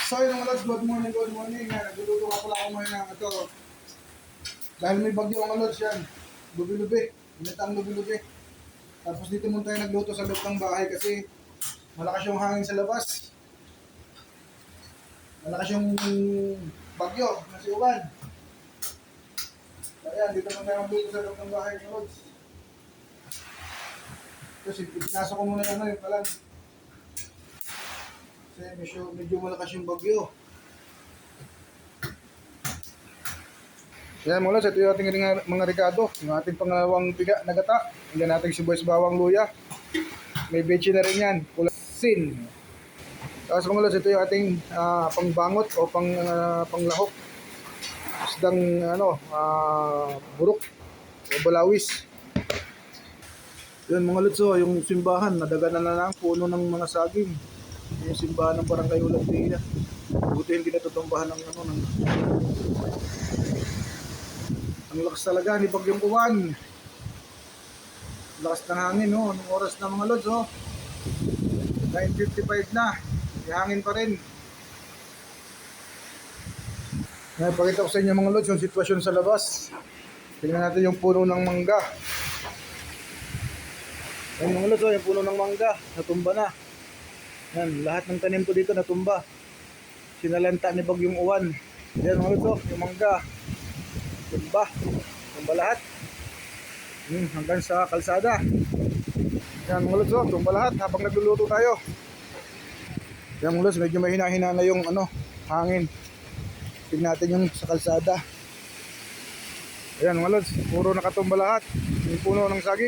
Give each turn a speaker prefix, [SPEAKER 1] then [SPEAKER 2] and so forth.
[SPEAKER 1] So yun mga lods, good morning, good morning. Yan, nagluluto ka pala ako ngayon ng ito. Dahil may bagyo mga lods yan. Lubi-lubi, inatang lubi-lubi. Tapos dito muna tayo nagluto sa loob ng bahay kasi malakas yung hangin sa labas. Malakas yung bagyo, nasi ulan. Kaya dito muna tayo nagluto sa loob ng bahay mga lods. Kasi pinasok ko muna yung palan. Kasi medyo malakas yung bagyo. Yan mga lods, ito yung ating mga regado. Yung ating pangalawang piga na gata. Hindi natin sibuyas, bawang, luya. May veggie na rin yan. Sin. Tapos mga lods, ito yung ating pangbangot o panglahok. Isdang burok o balawis. Yan mga lods, yung simbahan. Nadaganan na lang puno ng mga saging. Yung simbahan ng Barangay Ulandia. Buti hindi natutumbahan ng ang lakas talaga ni Bagyong Uwan. Lakas ng hangin, no? Anong oras na mga lods, 9:55 na. May hangin pa rin. Pakita ko sa inyo mga lods yung sitwasyon sa labas. Tingnan natin yung puno ng mangga. Yan mga lods, yung puno ng mangga. Natumba na. Yan, lahat ng tanim ko dito natumba. Sinalanta ni Bagyong Uwan. Yan mga lods, yung mangga. Tumba lahat. Hanggang sa kalsada. Yan mga lods, tumba lahat habang nagluluto tayo. Yan mga lods, medyo mahina-hina na yung hangin. Tignan natin yung sa kalsada. Ayan mga lods, puro nakatumba lahat. Yung puno ng saging.